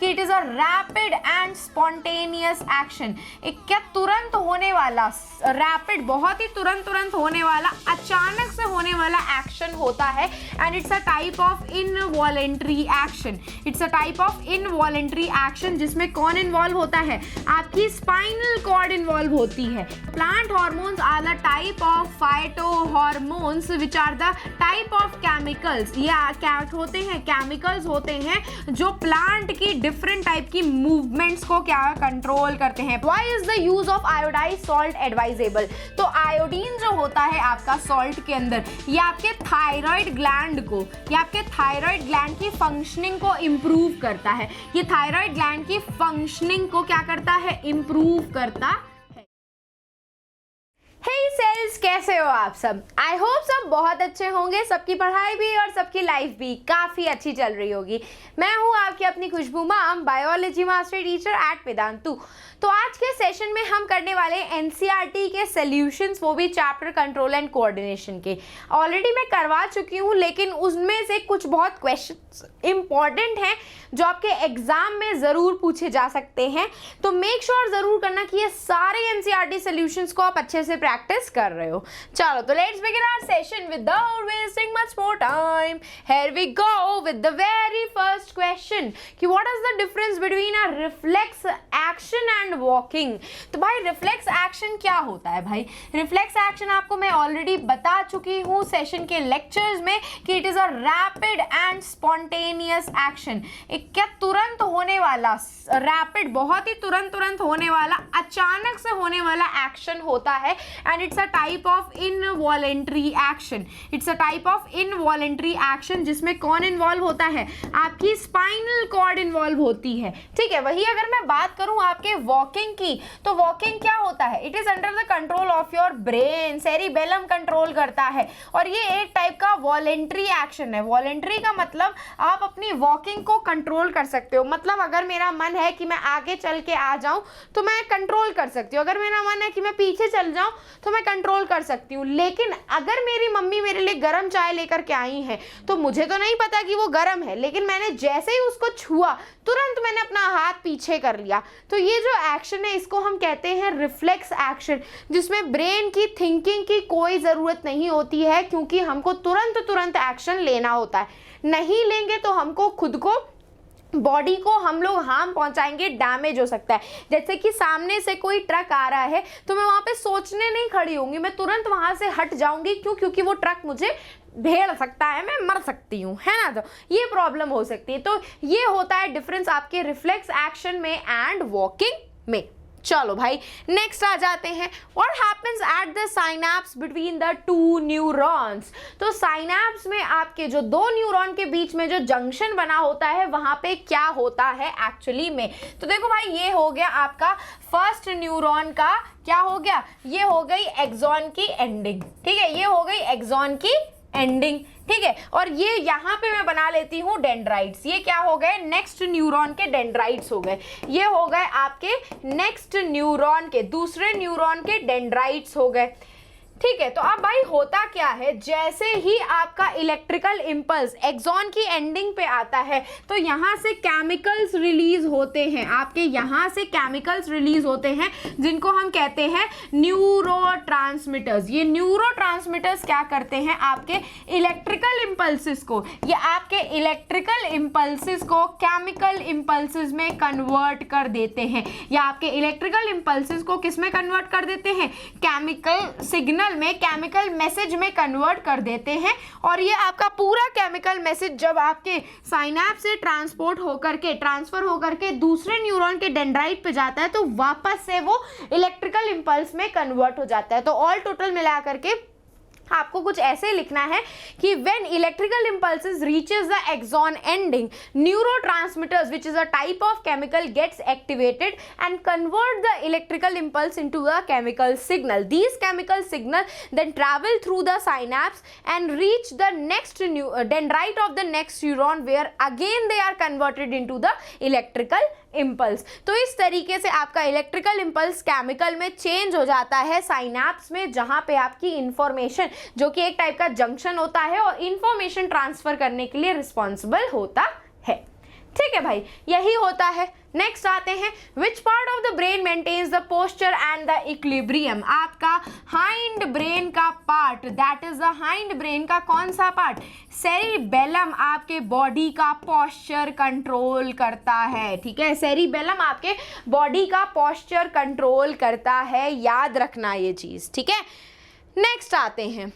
कि it is a rapid and spontaneous action. एक क्या तुरंत होने वाला, रैपिड बहुत ही तुरंत होने वाला, अचानक से होने वाला एक्शन होता है। And it's a type of involuntary action. It's a type of involuntary action जिसमें कौन इन्वॉल्व होता है, आपकी स्पाइनल कॉर्ड इन्वॉल्व होती है। Plant hormones are the type of phytohormones which are the type of chemicals. ये क्या होते हैं, केमिकल्स होते हैं जो प्लांट की डिफरेंट टाइप की मूवमेंट्स को क्या कंट्रोल करते हैं। Why is the use of iodise salt advisable? तो आयोडीन जो होता है आपका सॉल्ट के अंदर, ये आपके थायराइड ग्लैंड को, ये आपके थायराइड ग्लैंड की फंक्शनिंग को इंप्रूव करता है। ये थायराइड ग्लैंड की फंक्शनिंग को क्या करता है, इंप्रूव करता है। हे सेल्स, कैसे हो आप सब? आई होप सब बहुत अच्छे होंगे, सबकी पढ़ाई भी और सबकी लाइफ भी काफ़ी अच्छी चल रही होगी। मैं हूँ आपकी अपनी Khushboo ma'am, biology master teacher at Vedantu. तो आज के सेशन में हम करने वाले एनसीईआरटी के सॉल्यूशंस, वो भी चैप्टर कंट्रोल एंड कोऑर्डिनेशन के। ऑलरेडी मैं करवा चुकी हूँ, लेकिन उसमें से कुछ बहुत क्वेश्चंस इंपॉर्टेंट हैं जो आपके एग्जाम में ज़रूर पूछे जा सकते हैं। तो मेक श्योर ज़रूर करना कि ये सारे एनसीईआरटी सॉल्यूशंस को आप अच्छे से प्रैक्टिस कर रहे हो। चलो तो let's begin our session without wasting much more time. Here we go with the very first question कि what is the difference between a reflex action and walking. तो भाई रिफ्लेक्स एक्शन क्या होता है? भाई रिफ्लेक्स एक्शन आपको मैं already बता चुकी हूँ सेशन के लेक्चर्स में कि it is a rapid and spontaneous action. एक क्या तुरंत होने वाला, रैपिड बहुत ही तुरंत होने वाला, अचानक से होने वाला एक्शन होता है। And it's a type of involuntary action. It's a type of involuntary action जिसमें कौन इन्वॉल्व होता है, आपकी स्पाइनल कॉर्ड इन्वॉल्व होती है। ठीक है, वही अगर मैं बात करूं आपके वॉकिंग की, तो वॉकिंग क्या होता है, it is under the control of your brain, cerebellum control करता है। और ये एक टाइप का वॉलेंट्री एक्शन है। वॉलेंट्री का मतलब आप अपनी वॉकिंग को कंट्रोल कर सकते हो। मतलब अगर मेरा मन है कि मैं आगे चल के आ जाऊं तो मैं कंट्रोल कर सकती हूँ, अगर मेरा मन है कि मैं पीछे चल जाऊं तो मैं कंट्रोल कर सकती हूँ। लेकिन अगर मेरी मम्मी मेरे लिए गर्म चाय लेकर के आई है तो मुझे तो नहीं पता कि वो गर्म है, लेकिन मैंने जैसे ही उसको छुआ तुरंत मैंने अपना हाथ पीछे कर लिया। तो ये जो एक्शन है इसको हम कहते हैं रिफ्लेक्स एक्शन, जिसमें ब्रेन की थिंकिंग की कोई ज़रूरत नहीं होती है, क्योंकि हमको तुरंत एक्शन लेना होता है। नहीं लेंगे तो हमको खुद को, बॉडी को हम लोग हार्म पहुंचाएंगे, डैमेज हो सकता है। जैसे कि सामने से कोई ट्रक आ रहा है तो मैं वहाँ पे सोचने नहीं खड़ी होंगी, मैं तुरंत वहाँ से हट जाऊंगी। क्यों? क्योंकि वो ट्रक मुझे भेड़ सकता है, मैं मर सकती हूँ, है ना। तो ये प्रॉब्लम हो सकती है। तो ये होता है डिफरेंस आपके रिफ्लेक्स एक्शन में एंड वॉकिंग में। चलो भाई नेक्स्ट आ जाते हैं। What happens at the synapse between the two neurons. तो साइनैप्स में आपके जो दो न्यूरॉन के बीच में जो जंक्शन बना होता है वहां पे क्या होता है एक्चुअली में। तो देखो भाई, ये हो गया आपका फर्स्ट न्यूरॉन का, क्या हो गया, ये हो गई एक्सॉन की एंडिंग। ठीक है, ये हो गई एक्सॉन की एंडिंग। ठीक है, और ये यहाँ पे मैं बना लेती हूँ डेंड्राइट्स। ये क्या हो गए, नेक्स्ट न्यूरॉन के डेंड्राइट्स हो गए। ये हो गए आपके नेक्स्ट न्यूरॉन के, दूसरे न्यूरॉन के डेंड्राइट्स हो गए। ठीक है, तो अब भाई होता क्या है, जैसे ही आपका इलेक्ट्रिकल इम्पल्स एक्सॉन की एंडिंग पे आता है तो यहाँ से केमिकल्स रिलीज होते हैं, आपके यहाँ से केमिकल्स रिलीज होते हैं जिनको हम कहते हैं न्यूरोट्रांसमीटर्स। ये न्यूरोट्रांसमीटर्स क्या करते हैं, आपके इलेक्ट्रिकल इम्पल्सिस को, ये आपके इलेक्ट्रिकल इम्पल्सिस को केमिकल इम्पल्सिस में कन्वर्ट कर देते हैं, या आपके इलेक्ट्रिकल इम्पल्सिस को किस में कन्वर्ट कर देते हैं, केमिकल सिग्नल में, केमिकल मैसेज में कन्वर्ट कर देते हैं। और ये आपका पूरा केमिकल मैसेज जब आपके साइनैप्स से ट्रांसफर होकर के दूसरे न्यूरॉन के डेंड्राइट पे जाता है तो वापस से वो इलेक्ट्रिकल इम्पल्स में कन्वर्ट हो जाता है। तो ऑल टोटल मिला करके आपको कुछ ऐसे लिखना है कि when electrical impulses reaches the axon ending, neurotransmitters which is a type of chemical gets activated and convert the electrical impulse into a chemical signal. These chemical signal then travel through the synapse and reach the next dendrite of the next neuron, where again they are converted into the electrical impulse. तो इस तरीके से आपका electrical impulse chemical में change हो जाता है synapse में, जहां पे आपकी इंफॉर्मेशन, जो कि एक टाइप का जंक्शन होता है और इंफॉर्मेशन ट्रांसफर करने के लिए रिस्पॉन्सिबल होता है। ठीक है भाई, यही होता है। नेक्स्ट आते हैं, which part of the brain maintains the posture and the equilibrium. आपका हाइंड ब्रेन का part, that is the hind brain का कौन सा पार्ट, सेरिबेलम, आपके बॉडी का पोस्चर कंट्रोल करता है। ठीक है, सेरिबेलम आपके बॉडी का पोस्चर कंट्रोल करता है, याद रखना ये चीज। ठीक है, नेक्स्ट आते हैं,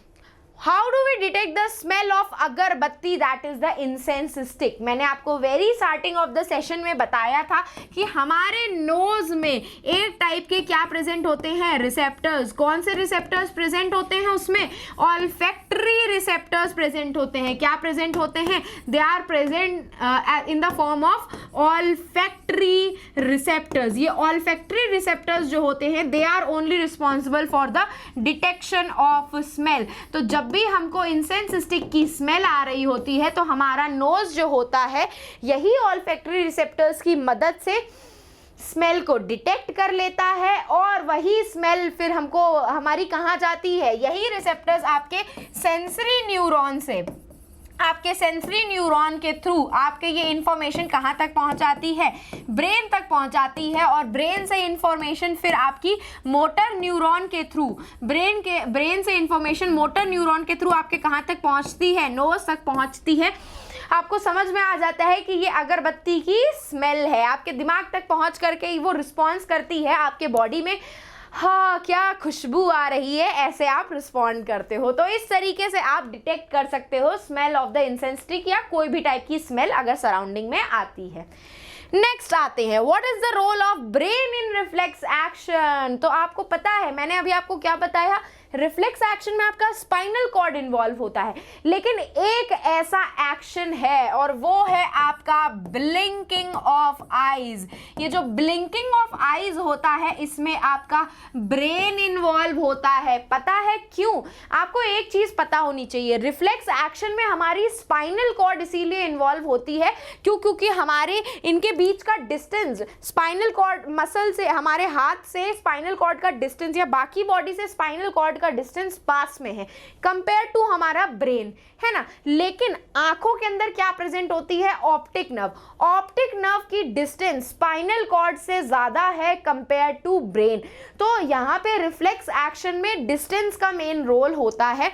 how do we detect the smell of agarbatti, that is the incense stick. मैंने आपको very starting of the session में बताया था कि हमारे नोज में एक टाइप के क्या प्रेजेंट होते हैं, रिसेप्टर्स। कौन से रिसेप्टर्स प्रेजेंट होते हैं उसमें, ऑल्फैक्टरी रिसेप्टर्स प्रेजेंट होते हैं। क्या प्रेजेंट होते हैं, they are present in the form of olfactory receptors. ये ऑल्फैक्टरी रिसेप्टर्स जो होते हैं, they are only responsible for the detection of smell. तो जब भी हमको इंसेंस स्टिक की स्मेल आ रही होती है तो हमारा नोज जो होता है यही ऑल्फैक्टरी रिसेप्टर्स की मदद से स्मेल को डिटेक्ट कर लेता है, और वही स्मेल फिर हमको हमारी कहाँ जाती है, यही रिसेप्टर्स आपके सेंसरी न्यूरॉन से, आपके सेंसरी न्यूरॉन के थ्रू आपके ये इंफॉर्मेशन कहाँ तक पहुँचाती है, ब्रेन तक पहुँचाती है, और ब्रेन से इंफॉर्मेशन फिर आपकी मोटर न्यूरॉन के थ्रू, ब्रेन से इंफॉर्मेशन मोटर न्यूरॉन के थ्रू आपके कहाँ तक पहुँचती है, नोज तक पहुँचती है। आपको समझ में आ जाता है कि ये अगरबत्ती की स्मेल है, आपके दिमाग तक पहुँच करके वो रिस्पॉन्स करती है आपके बॉडी में, हाँ क्या खुशबू आ रही है, ऐसे आप रिस्पॉन्ड करते हो। तो इस तरीके से आप डिटेक्ट कर सकते हो smell of the incense stick या कोई भी टाइप की स्मेल अगर सराउंडिंग में आती है। नेक्स्ट आते हैं, what is the role of brain in reflex action. तो आपको पता है, मैंने अभी आपको क्या बताया, रिफ्लेक्स एक्शन में आपका स्पाइनल कॉर्ड इन्वॉल्व होता है, लेकिन एक ऐसा एक्शन है और वो है आपका ब्लिंकिंग ऑफ आईज। ये जो ब्लिंकिंग ऑफ आईज होता है इसमें आपका ब्रेन इन्वॉल्व होता है। पता है क्यों? आपको एक चीज पता होनी चाहिए, रिफ्लेक्स एक्शन में हमारी स्पाइनल कॉर्ड इसीलिए इन्वॉल्व होती है क्योंकि हमारे इनके बीच का डिस्टेंस, स्पाइनल कॉर्ड मसल से, हमारे हाथ से स्पाइनल कॉर्ड का डिस्टेंस या बाकी बॉडी से स्पाइनल कॉर्ड का डिस्टेंस पास में है कंपेयर टू हमारा ब्रेन, है ना। लेकिन आंखों के अंदर क्या प्रेजेंट होती है, ऑप्टिक नर्व। ऑप्टिक नर्व की डिस्टेंस स्पाइनल कॉर्ड से ज्यादा है कंपेयर टू ब्रेन। तो यहां पे रिफ्लेक्स एक्शन में डिस्टेंस का मेन रोल होता है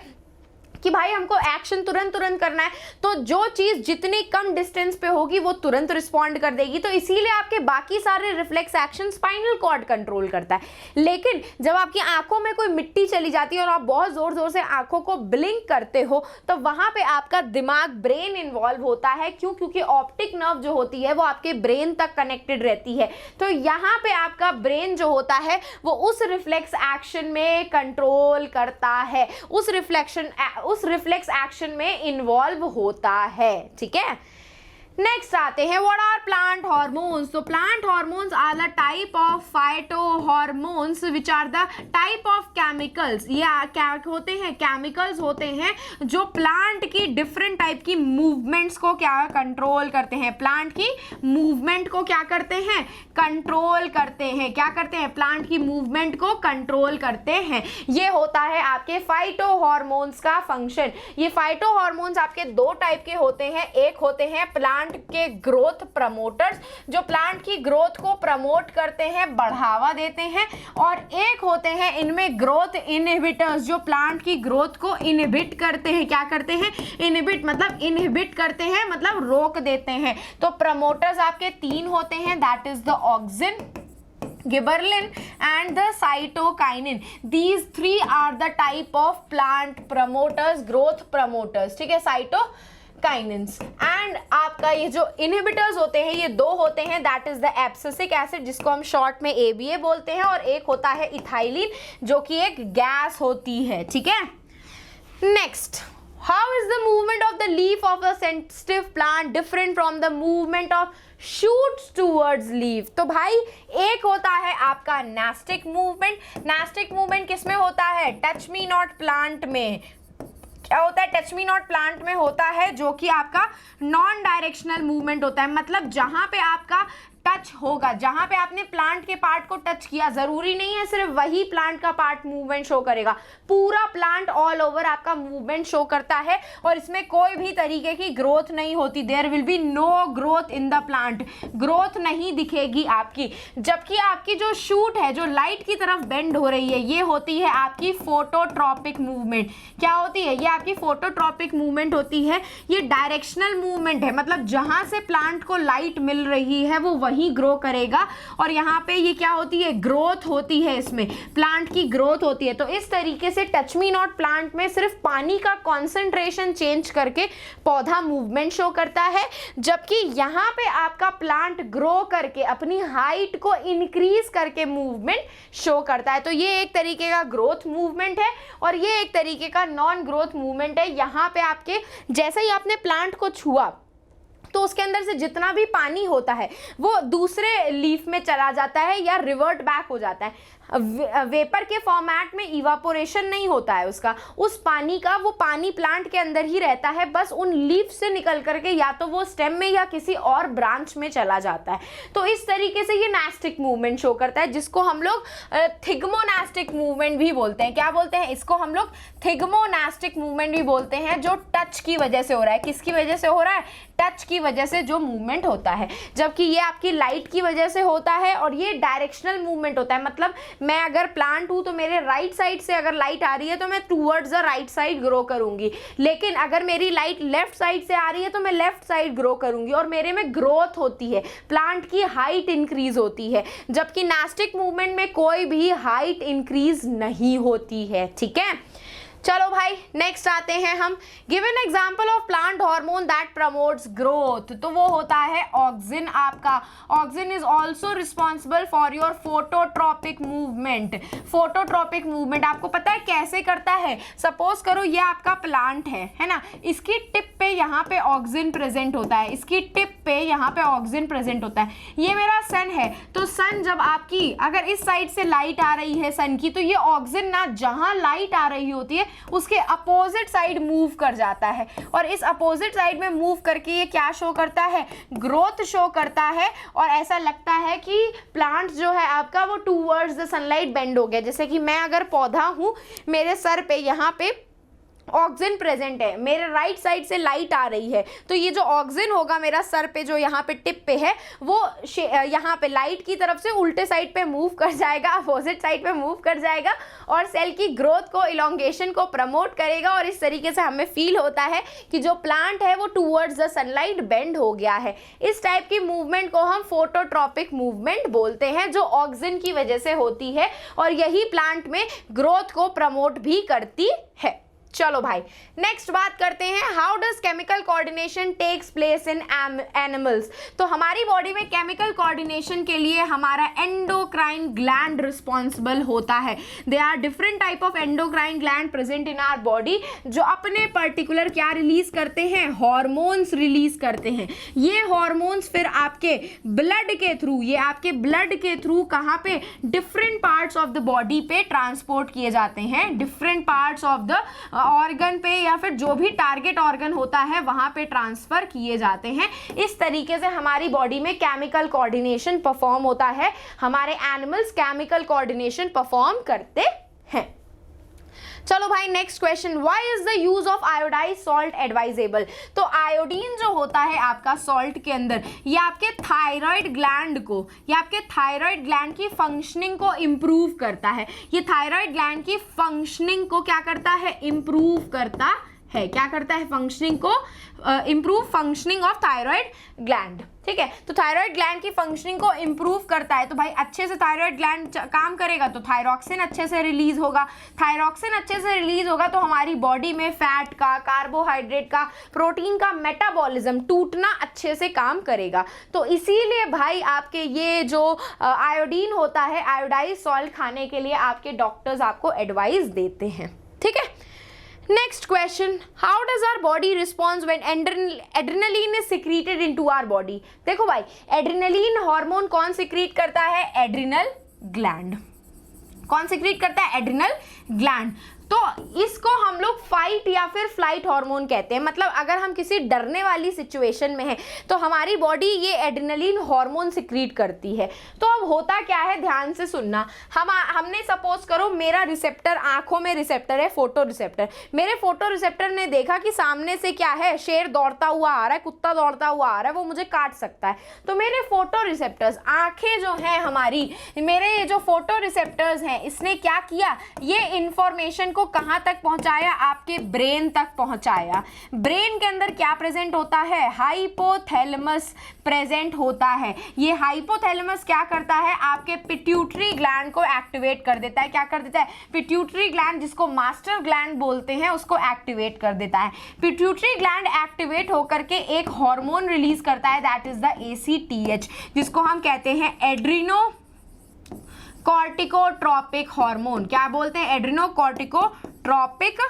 कि भाई हमको एक्शन तुरंत करना है, तो जो चीज जितनी कम डिस्टेंस पे होगी वो तुरंत रिस्पॉन्ड कर देगी। तो इसीलिए आपके बाकी सारे reflex action spinal cord control करता है। लेकिन जब आपकी आंखों में कोई मिट्टी चली जाती है और आप बहुत जोर से आंखों को ब्लिंक करते हो तो वहां पे आपका दिमाग, ब्रेन इन्वॉल्व होता है। क्यों? क्योंकि ऑप्टिक नर्व जो होती है वो आपके ब्रेन तक कनेक्टेड रहती है। तो यहाँ पे आपका ब्रेन जो होता है वो उस रिफ्लेक्स एक्शन में कंट्रोल करता है, उस रिफ्लेक्स एक्शन में इन्वॉल्व होता है। ठीक है, नेक्स्ट आते हैं, व्हाट आर प्लांट हार्मोन्स। तो plant hormones are the type of phytohormones which are the type of chemicals. ये क्या होते हैं, केमिकल्स होते हैं जो प्लांट की डिफरेंट टाइप की मूवमेंट्स को क्या कंट्रोल करते हैं, प्लांट की मूवमेंट को क्या करते हैं, कंट्रोल करते हैं। क्या करते हैं, प्लांट की मूवमेंट को कंट्रोल करते हैं। ये होता है आपके फाइटो हार्मोन्स का फंक्शन। ये फाइटो हार्मोन्स आपके दो टाइप के होते हैं, एक होते हैं प्लांट के ग्रोथ प्रमोटर्स जो प्लांट की ग्रोथ को प्रमोट करते हैं, बढ़ावा देते हैं, और एक होते हैं इनमें ग्रोथ इनहिबिटर्स जो प्लांट की ग्रोथ को इनहिबिट करते हैं। क्या करते हैं, इनहिबिट मतलब इनहिबिट करते हैं मतलब रोक देते हैं। तो प्रमोटर्स आपके तीन होते हैं, that is the auxin, gibberellin and the cytokinin. These three are the type of plant promoters, growth promoters. ठीक है, cytokinins. And आपका ये जो inhibitors होते हैं ये दो होते हैं, that is the abscisic acid जिसको हम शॉर्ट में ABA बोलते हैं, और एक होता है इथाइलिन जो कि एक गैस होती है। ठीक है, next, how is the movement of the leaf of a sensitive plant different from the movement of shoots towards leaf? तो भाई एक होता है आपका नास्टिक मूवमेंट। नास्टिक मूवमेंट किसमें होता है, टच मी नॉट प्लांट में। क्या होता है, टच मी नॉट प्लांट में होता है जो कि आपका नॉन डायरेक्शनल मूवमेंट होता है, मतलब जहां पे आपका टच होगा, जहां पे आपने प्लांट के पार्ट को टच किया, जरूरी नहीं है सिर्फ वही प्लांट का पार्ट मूवमेंट शो करेगा, पूरा प्लांट ऑल ओवर आपका मूवमेंट शो करता है और इसमें कोई भी तरीके की ग्रोथ नहीं होती। There will be no growth in the plant, growth नहीं दिखेगी आपकी। जबकि आपकी जो शूट है जो लाइट की तरफ बेंड हो रही है, ये होती है आपकी फोटोट्रॉपिक मूवमेंट। क्या होती है? ये आपकी फोटोट्रॉपिक मूवमेंट होती है। ये डायरेक्शनल मूवमेंट है, मतलब जहां से प्लांट को लाइट मिल रही है वो वहीं ग्रो करेगा। और यहाँ पे ये क्या होती है? ग्रोथ होती है, इसमें प्लांट की ग्रोथ होती है। तो इस तरीके से टच मी नॉट प्लांट में सिर्फ पानी का कॉन्सेंट्रेशन चेंज करके पौधा मूवमेंट शो करता है, जबकि यहाँ पे आपका प्लांट ग्रो करके अपनी हाइट को इंक्रीज करके मूवमेंट शो करता है। तो ये एक तरीके का ग्रोथ मूवमेंट है और ये एक तरीके का नॉन ग्रोथ मूवमेंट है। यहाँ पे आपके जैसे ही आपने प्लांट को छुआ तो उसके अंदर से जितना भी पानी होता है वो दूसरे लीफ में चला जाता है या रिवर्ट बैक हो जाता है। वेपर के फॉर्मेट में इवापोरेशन नहीं होता है उसका, उस पानी का, वो पानी प्लांट के अंदर ही रहता है, बस उन लीफ से निकल करके या तो वो स्टेम में या किसी और ब्रांच में चला जाता है। तो इस तरीके से ये नास्टिक मूवमेंट शो करता है, जिसको हम लोग थिग्मोनास्टिक मूवमेंट भी बोलते हैं। क्या बोलते हैं इसको? हम लोग थिग्मोनास्टिक मूवमेंट भी बोलते हैं, जो टच की वजह से हो रहा है। किसकी वजह से हो रहा है? टच की वजह से जो मूवमेंट होता है। जबकि ये आपकी लाइट की वजह से होता है और ये डायरेक्शनल मूवमेंट होता है। मतलब मैं अगर प्लांट हूं तो मेरे राइट साइड से अगर लाइट आ रही है तो मैं towards the right side grow करूंगी, लेकिन अगर मेरी लाइट लेफ्ट साइड से आ रही है तो मैं लेफ्ट साइड ग्रो करूंगी और मेरे में ग्रोथ होती है, प्लांट की हाइट इंक्रीज होती है। जबकि नास्टिक मूवमेंट में कोई भी हाइट इंक्रीज नहीं होती है। ठीक है, चलो भाई नेक्स्ट आते हैं हम। Give an example of plant hormone that promotes growth. तो वो होता है ऑक्सिन आपका। Auxin is also responsible for your phototropic movement. Phototropic movement आपको पता है कैसे करता है? सपोज करो ये आपका प्लांट है ना, इसकी टिप पे यहाँ पे ऑक्सिन प्रेजेंट होता है, इसकी टिप पे यहाँ पे ऑक्सिन प्रेजेंट होता है। ये मेरा सन है, तो सन जब आपकी अगर इस साइड से लाइट आ रही है सन की, तो ये ऑक्सिन ना जहां लाइट आ रही होती है उसके अपोजिट साइड मूव कर जाता है और इस अपोजिट साइड में मूव करके ये क्या शो करता है? ग्रोथ शो करता है। और ऐसा लगता है कि प्लांट जो है आपका वो टूवर्ड्स द सनलाइट बेंड हो गया। जैसे कि मैं अगर पौधा हूं, मेरे सर पे यहाँ पे ऑक्सिन प्रेजेंट है, मेरे राइट साइड से लाइट आ रही है, तो ये जो ऑक्सिन होगा मेरा सर पे जो यहाँ पे टिप पे है, वो यहाँ पे लाइट की तरफ से उल्टे साइड पे मूव कर जाएगा, अपोजिट साइड पे मूव कर जाएगा और सेल की ग्रोथ को, इलोंगेशन को प्रमोट करेगा। और इस तरीके से हमें फील होता है कि जो प्लांट है वो टूवर्ड्स द सनलाइट बेंड हो गया है। इस टाइप की मूवमेंट को हम फोटोट्रॉपिक मूवमेंट बोलते हैं, जो ऑक्सिन की वजह से होती है और यही प्लांट में ग्रोथ को प्रमोट भी करती है। चलो भाई नेक्स्ट बात करते हैं, how does chemical coordination takes place in animals. तो हमारी बॉडी में केमिकल कोऑर्डिनेशन के लिए हमारा एंडोक्राइन ग्लैंड रिस्पॉन्सिबल होता है। They are different type of endocrine gland present in our body, जो अपने पर्टिकुलर क्या रिलीज करते हैं? हॉर्मोन्स रिलीज करते हैं। ये हॉर्मोन्स फिर आपके ब्लड के थ्रू, ये आपके ब्लड के थ्रू कहाँ पे? Different parts of the body पे ट्रांसपोर्ट किए जाते हैं, different parts of the organ पे या फिर जो भी टारगेट ऑर्गन होता है वहां पे ट्रांसफर किए जाते हैं। इस तरीके से हमारी बॉडी में केमिकल कोऑर्डिनेशन परफॉर्म होता है। हमारे एनिमल्स केमिकल कोऑर्डिनेशन परफॉर्म करते हैं। चलो भाई next question, why is the use of iodise salt advisable. तो आयोडीन जो होता है आपका सॉल्ट के अंदर, ये आपके थायराइड ग्लैंड को, ये आपके थायराइड ग्लैंड की फंक्शनिंग को इंप्रूव करता है। ये थायराइड ग्लैंड की फंक्शनिंग को क्या करता है? इंप्रूव करता है। क्या करता है? फंक्शनिंग को, improve functioning of thyroid gland. ठीक है, तो थायराइड ग्लैंड की फंक्शनिंग को इंप्रूव करता है। तो भाई अच्छे से थायराइड ग्लैंड काम करेगा तो थायरॉक्सिन अच्छे से रिलीज होगा, थायरॉक्सिन अच्छे से रिलीज होगा तो हमारी बॉडी में फैट का, कार्बोहाइड्रेट का, प्रोटीन का मेटाबॉलिज्म टूटना अच्छे से काम करेगा। तो इसीलिए भाई आपके ये जो आयोडीन होता है, आयोडाइज सॉल्ट खाने के लिए आपके डॉक्टर्स आपको एडवाइस देते हैं। ठीक है, next question, how does our body response when adrenaline is secreted into our body. देखो भाई एड्रेनलिन हार्मोन कौन सिक्रीट करता है? Adrenal gland. कौन सिक्रीट करता है? Adrenal gland. तो इसको हम लोग फाइट या फिर फ्लाइट हार्मोन कहते हैं। मतलब अगर हम किसी डरने वाली सिचुएशन में हैं तो हमारी बॉडी ये एड्रेनलिन हार्मोन सिक्रीट करती है। तो अब होता क्या है, ध्यान से सुनना। हमने सपोज करो मेरा रिसेप्टर, आंखों में रिसेप्टर है, फोटो रिसेप्टर। मेरे फोटो रिसेप्टर ने देखा कि सामने से क्या है, शेर दौड़ता हुआ आ रहा है, कुत्ता दौड़ता हुआ आ रहा है, वो मुझे काट सकता है। तो मेरे फोटो रिसेप्टर्स, आंखें जो हैं हमारी, मेरे ये जो फोटो रिसेप्टर्स हैं, इसने क्या किया, ये इंफॉर्मेशन को कहां तक पहुंचाया, आपके ब्रेन तक पहुंचाया। ब्रेन के अंदर क्या प्रेजेंट होता है, हाइपोथैलेमस प्रेजेंट होता है। ये हाइपोथैलेमस क्या करता है, आपके पिट्यूटरी ग्लैंड को एक्टिवेट कर देता है। क्या कर देता है, पिट्यूटरी ग्लैंड, जिसको मास्टर ग्लैंड बोलते हैं, उसको एक्टिवेट कर देता है। पिट्यूटरी ग्लैंड एक्टिवेट होकर के एक हार्मोन रिलीज करता है, दैट इज द ACTH, जिसको हम कहते हैं एड्रीनो कॉर्टिकोट्रोपिक हार्मोन। क्या बोलते हैं, एड्रीनो कॉर्टिकोट्रोपिक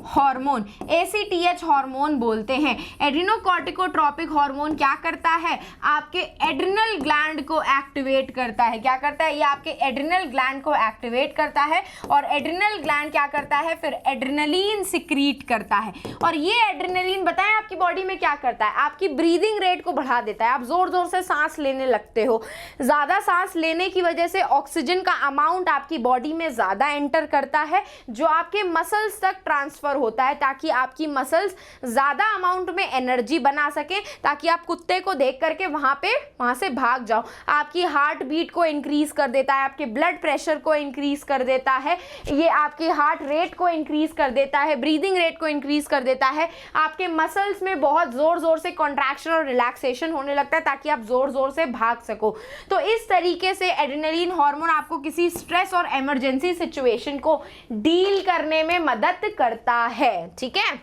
हार्मोन, ACTH हार्मोन बोलते हैं। एड्रीनोकॉर्टिकोट्रोपिक हार्मोन क्या करता है, आपके एड्रिनल ग्लैंड को एक्टिवेट करता है। क्या करता है, ये आपके एड्रिनल ग्लैंड को एक्टिवेट करता है, और एड्रिनल ग्लैंड क्या करता है, फिर एड्रेनलिन सिक्रीट करता है। और ये एड्रेनलिन बताएं आपकी बॉडी में क्या करता है, आपकी ब्रीदिंग रेट को बढ़ा देता है। आप जोर जोर से सांस लेने लगते हो, ज़्यादा सांस लेने की वजह से ऑक्सीजन का अमाउंट आपकी बॉडी में ज़्यादा एंटर करता है, जो आपके मसल्स तक ट्रांसफर होता है, ताकि आपकी मसल्स ज्यादा अमाउंट में एनर्जी बना सके, ताकि आप कुत्ते को देख करके वहां से भाग जाओ। आपकी हार्ट बीट को इंक्रीज कर देता है, आपके ब्लड प्रेशर को इंक्रीज कर देता है, ये आपके हार्ट रेट को इंक्रीज कर देता है, ब्रीदिंग रेट को इंक्रीज कर देता है। आपके मसल्स में बहुत जोर जोर से कॉन्ट्रैक्शन और रिलैक्सेशन होने लगता है, ताकि आप जोर जोर से भाग सको। तो इस तरीके से एड्रेनलिन हार्मोन आपको किसी स्ट्रेस और इमरजेंसी सिचुएशन को डील करने में मदद करता है। ठीक है,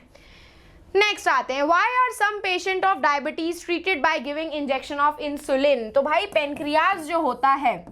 नेक्स्ट आते हैं, why are some patient of diabetes treated by giving injection of insulin. तो भाई पेनक्रियाज जो होता है,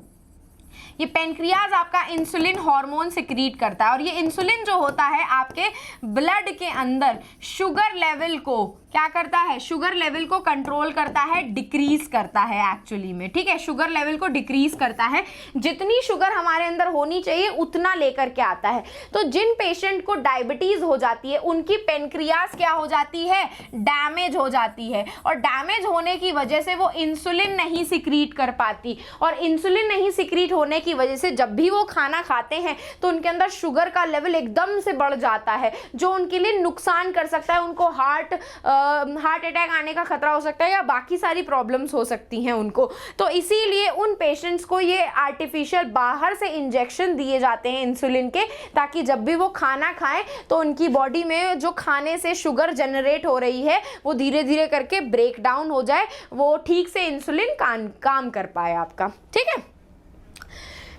ये पेनक्रियाज आपका इंसुलिन हार्मोन सिक्रीट करता है, और ये इंसुलिन जो होता है आपके ब्लड के अंदर शुगर लेवल को क्या करता है, शुगर लेवल को कंट्रोल करता है, डिक्रीज करता है एक्चुअली में। ठीक है, शुगर लेवल को डिक्रीज करता है, जितनी शुगर हमारे अंदर होनी चाहिए उतना लेकर के आता है। तो जिन पेशेंट को डायबिटीज हो जाती है, उनकी पेनक्रियाज क्या हो जाती है, डैमेज हो जाती है, और डैमेज होने की वजह से वो इंसुलिन नहीं सिक्रीट कर पाती, और इंसुलिन नहीं सिक्रीट होने की वजह से जब भी वो खाना खाते हैं तो उनके अंदर शुगर का लेवल एकदम से बढ़ जाता है, जो उनके लिए नुकसान कर सकता है। उनको हार्ट अटैक आने का खतरा हो सकता है, या बाकी सारी प्रॉब्लम्स हो सकती हैं उनको। तो इसीलिए उन पेशेंट्स को ये आर्टिफिशियल बाहर से इंजेक्शन दिए जाते हैं इंसुलिन के, ताकि जब भी वो खाना खाएं तो उनकी बॉडी में जो खाने से शुगर जनरेट हो रही है वो धीरे धीरे करके ब्रेक डाउन हो जाए, वो ठीक से इंसुलिन काम कर पाए आपका। ठीक है,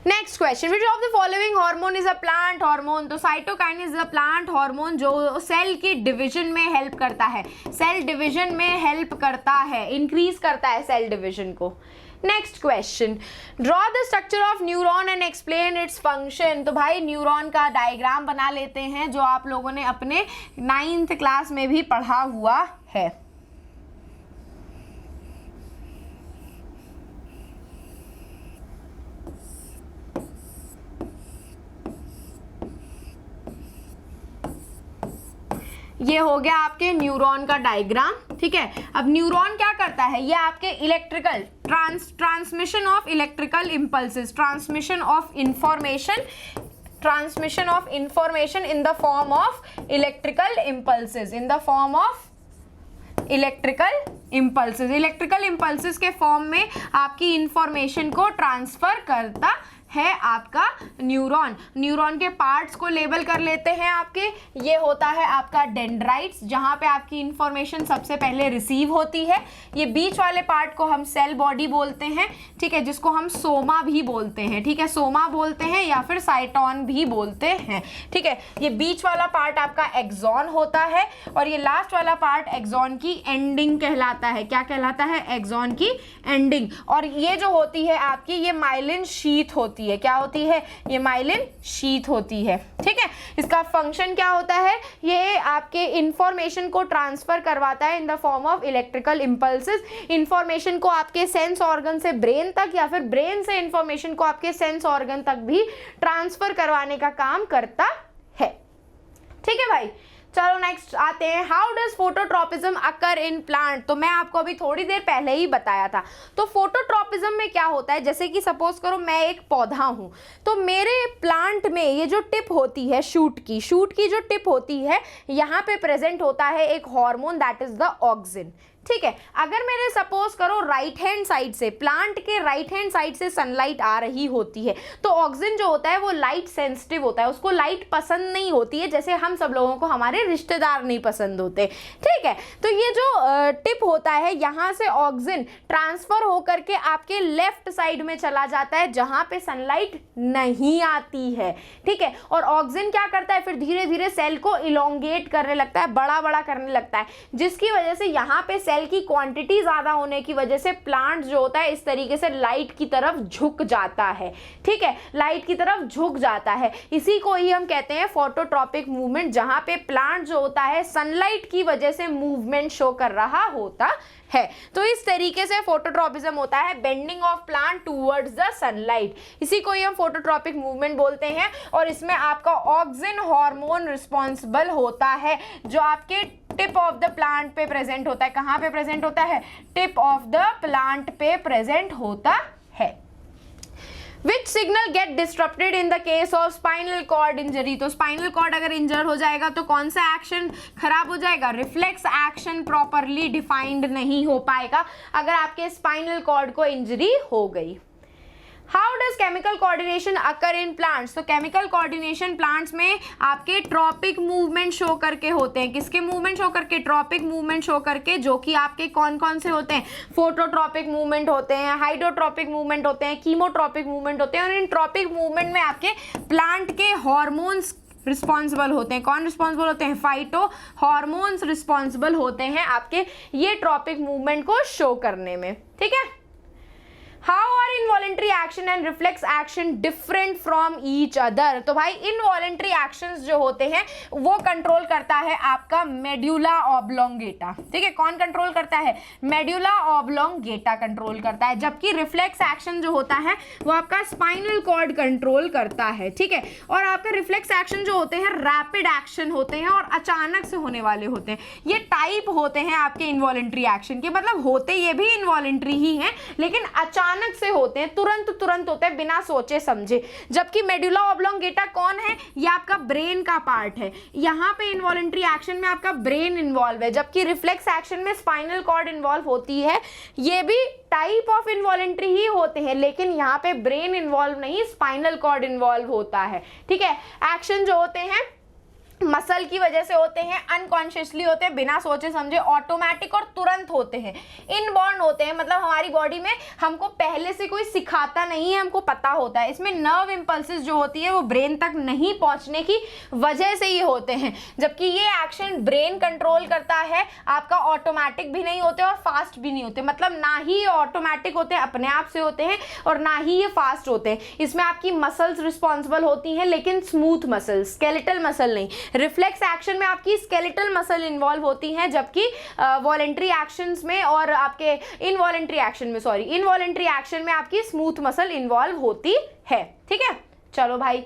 next question, which of the following hormone is a plant hormone. तो cytokinin is a plant hormone जो सेल की डिवीजन में हेल्प करता है, सेल डिवीजन में हेल्प करता है, इंक्रीज करता है सेल डिवीजन को। Next question, draw the structure of neuron and explain its function. तो भाई न्यूरॉन का डायग्राम बना लेते हैं, जो आप लोगों ने अपने 9th क्लास में भी पढ़ा हुआ है। ये हो गया आपके न्यूरॉन का डायग्राम। ठीक है, अब न्यूरॉन क्या करता है, ये आपके electrical transmission of electrical impulses, transmission of information in the form of electrical impulses, in the form of electrical impulses के फॉर्म में आपकी इंफॉर्मेशन को ट्रांसफर करता है आपका न्यूरॉन। न्यूरॉन के पार्ट्स को लेबल कर लेते हैं आपके, ये होता है आपका डेंड्राइट्स, जहां पे आपकी इंफॉर्मेशन सबसे पहले रिसीव होती है। ये बीच वाले पार्ट को हम सेल बॉडी बोलते हैं, ठीक है, जिसको हम सोमा भी बोलते हैं। ठीक है, सोमा बोलते हैं या फिर साइटोन भी बोलते हैं। ठीक है, ये बीच वाला पार्ट आपका एक्सॉन होता है, और ये लास्ट वाला पार्ट एक्सॉन की एंडिंग कहलाता है। क्या कहलाता है, एक्सॉन की एंडिंग। और ये जो होती है आपकी, ये माइलिन शीथ होती है। क्या होती है, ये माइलिन शीथ होती है। ठीक है, इसका फंक्शन क्या होता है, ये आपके इंफॉर्मेशन को ट्रांसफर करवाता है इन the form of electrical impulses. Information को आपके सेंस ऑर्गन से ब्रेन तक, या फिर ब्रेन से इंफॉर्मेशन को आपके सेंस ऑर्गन तक भी ट्रांसफर करवाने का काम करता है। ठीक है भाई। चलो नेक्स्ट आते हैं, how does phototropism occur in plant. तो मैं आपको अभी थोड़ी देर पहले ही बताया था। तो फोटोट्रॉपिज्म में क्या होता है, जैसे कि सपोज करो मैं एक पौधा हूँ, तो मेरे प्लांट में ये जो टिप होती है शूट की जो टिप होती है, यहाँ पे प्रेजेंट होता है एक hormone that is the auxin. ठीक है, अगर मेरे सपोज करो राइट हैंड साइड से, प्लांट के राइट हैंड साइड से सनलाइट आ रही होती है, तो ऑक्सिन जो होता है वो लाइट सेंसिटिव होता है, उसको लाइट पसंद नहीं होती है, जैसे हम सब लोगों को हमारे रिश्तेदार नहीं पसंद होते। ठीक है, तो ये जो टिप होता है, यहाँ से ऑक्सिन ट्रांसफर होकर के आपके लेफ्ट साइड में चला जाता है जहाँ पे सनलाइट नहीं आती है। ठीक है, और ऑक्सिन क्या करता है, फिर धीरे धीरे सेल को इलोंगेट करने लगता है, बड़ा बड़ा करने लगता है, जिसकी वजह से यहाँ पे सेल की क्वांटिटी ज्यादा होने की वजह से प्लांट जो होता है इस तरीके से लाइट की तरफ झुक जाता है। ठीक है, लाइट की तरफ झुक जाता है, इसी को ही हम कहते हैं फोटोट्रॉपिक मूवमेंट, जहां पे प्लांट जो होता है सनलाइट की वजह से मूवमेंट शो कर रहा होता है। तो इस तरीके से फोटोट्रॉपिज्म होता है, bending of plant towards the sunlight, इसी को ही हम फोटोट्रॉपिक मूवमेंट बोलते हैं। और इसमें आपका ऑक्सिन हार्मोन रिस्पॉन्सिबल होता है, जो आपके टिप ऑफ द प्लांट पे प्रेजेंट होता है। कहाँ पे प्रेजेंट होता है, टिप ऑफ द प्लांट पे प्रेजेंट होता है। Which signal get disrupted in the case of spinal cord injury। तो स्पाइनल कॉर्ड अगर इंजर हो जाएगा तो कौन सा एक्शन खराब हो जाएगा, रिफ्लेक्स एक्शन प्रॉपरली डिफाइंड नहीं हो पाएगा अगर आपके स्पाइनल कॉर्ड को इंजरी हो गई। How does chemical coordination occur in plants. तो केमिकल कोऑर्डिनेशन प्लांट्स में आपके ट्रॉपिक मूवमेंट शो करके होते हैं। किसके मूवमेंट शो करके, ट्रॉपिक मूवमेंट शो करके, जो कि आपके कौन कौन से होते हैं, फोटोट्रॉपिक मूवमेंट होते हैं, हाइड्रोट्रॉपिक मूवमेंट होते हैं, कीमोट्रॉपिक मूवमेंट होते हैं। और इन ट्रॉपिक मूवमेंट में आपके प्लांट के हॉर्मोन्स रिस्पॉन्सिबल होते हैं। कौन रिस्पॉन्सिबल होते हैं, फाइटो हॉर्मोन्स रिस्पॉन्सिबल होते हैं आपके ये ट्रॉपिक मूवमेंट को शो करने में। ठीक है, how are involuntary action and reflex action different from each other. तो भाई इनवॉलेंट्री एक्शंस जो होते हैं वो कंट्रोल करता है आपका मेड्यूला ऑब्लोंगेटा। ठीक है, कौन कंट्रोल करता है, मेड्यूला ऑब्लोंगेटा कंट्रोल करता है, जबकि रिफ्लेक्स एक्शन जो होता है वो आपका स्पाइनल कॉर्ड कंट्रोल करता है। ठीक है, और आपका रिफ्लेक्स एक्शन जो होते हैं रैपिड एक्शन होते हैं और अचानक से होने वाले होते हैं। ये टाइप होते हैं आपके इनवॉलेंट्री एक्शन के, मतलब होते ये भी इनवॉलेंट्री ही हैं लेकिन अचानक से होते हैं, तुरंत होते हैं बिना सोचे समझे। जबकि मेडुला ऑब्लोंगेटा कौन है, ये आपका ब्रेन का पार्ट है। यहाँ पे इनवॉलेंट्री एक्शन में आपका ब्रेन इन्वॉल्व है, जबकि रिफ्लेक्स एक्शन में स्पाइनल कॉर्ड इन्वॉल्व होती है। ये भी टाइप ऑफ इनवॉलेंट्री ही होते हैं लेकिन यहाँ पे ब्रेन इन्वॉल्व नहीं, स्पाइनल कॉर्ड इन्वॉल्व होता है। ठीक है, एक्शन जो होते हैं मसल की वजह से होते हैं, अनकॉन्शियसली होते हैं, बिना सोचे समझे, ऑटोमेटिक और तुरंत होते हैं, इनबॉर्न होते हैं, मतलब हमारी बॉडी में हमको पहले से कोई सिखाता नहीं है, हमको पता होता है। इसमें नर्व इंपल्सेस जो होती है वो ब्रेन तक नहीं पहुंचने की वजह से ये होते हैं, जबकि ये एक्शन ब्रेन कंट्रोल करता है आपका, ऑटोमेटिक भी नहीं होते और फास्ट भी नहीं होते, मतलब ना ही ये ऑटोमेटिक होते हैं अपने आप से होते हैं और ना ही ये फास्ट होते हैं। इसमें आपकी मसल्स रिस्पॉन्सिबल होती हैं लेकिन स्मूथ मसल, स्केलेटल मसल नहीं। रिफ्लेक्स एक्शन में आपकी स्केलेटल मसल इन्वॉल्व होती हैं, जबकि वॉलेंट्री एक्शंस में और आपके इनवॉलेंट्री एक्शन में आपकी स्मूथ मसल इन्वॉल्व होती है। ठीक है, चलो भाई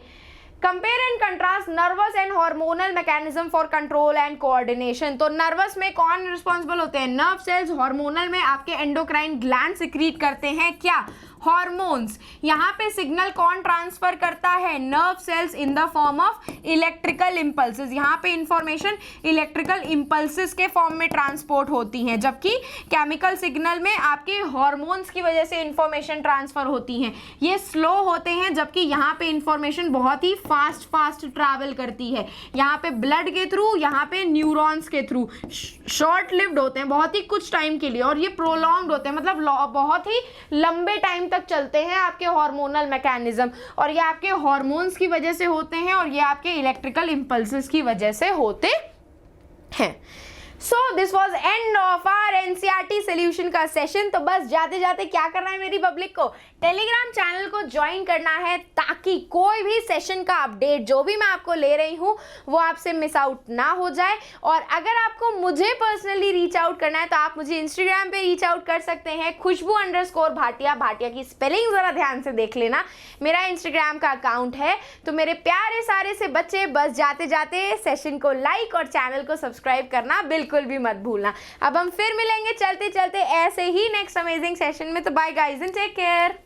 compare and contrast nervous and hormonal mechanism for control and coordination. तो नर्वस में कौन रिस्पॉन्सिबल होते हैं, नर्व सेल्स। हार्मोनल में आपके एंडोक्राइन ग्लैंड सिक्रीट करते हैं क्या, हॉर्मोन्स। यहाँ पे सिग्नल कौन ट्रांसफर करता है, nerve cells in the form of electrical impulses. यहाँ पे इंफॉर्मेशन इलेक्ट्रिकल इंपल्सेस के फॉर्म में ट्रांसपोर्ट होती हैं, जबकि केमिकल सिग्नल में आपके हॉर्मोन्स की वजह से इंफॉर्मेशन ट्रांसफर होती हैं। ये स्लो होते हैं, जबकि यहाँ पे इंफॉर्मेशन बहुत ही फास्ट ट्रैवल करती है, यहाँ पे ब्लड के थ्रू, यहाँ पे न्यूरॉन्स के थ्रू। शॉर्ट लिव्ड होते हैं, बहुत ही कुछ टाइम के लिए, और ये प्रोलॉन्ग्ड होते हैं, मतलब बहुत ही लंबे टाइम तक चलते हैं आपके हार्मोनल मैकेनिज्म, और ये आपके हार्मोन्स की वजह से होते हैं और ये आपके इलेक्ट्रिकल इंपल्सेस की वजह से होते हैं। So this was end of our NCERT solution का सेशन। तो बस जाते जाते क्या करना है मेरी पब्लिक को, टेलीग्राम चैनल को ज्वाइन करना है ताकि कोई भी सेशन का अपडेट जो भी मैं आपको ले रही हूँ वो आपसे मिस आउट ना हो जाए। और अगर आपको मुझे पर्सनली रीच आउट करना है तो आप मुझे इंस्टाग्राम पे रीच आउट कर सकते हैं, खुशबू_भाटिया। भाटिया की स्पेलिंग ज़रा ध्यान से देख लेना, मेरा इंस्टाग्राम का अकाउंट है। तो मेरे प्यारे सारे से बच्चे बस जाते जाते सेशन को लाइक और चैनल को सब्सक्राइब करना बिल्कुल भी मत भूलना। अब हम फिर मिलेंगे चलते चलते ऐसे ही नेक्स्ट अमेजिंग सेशन में। तो bye guys and take care.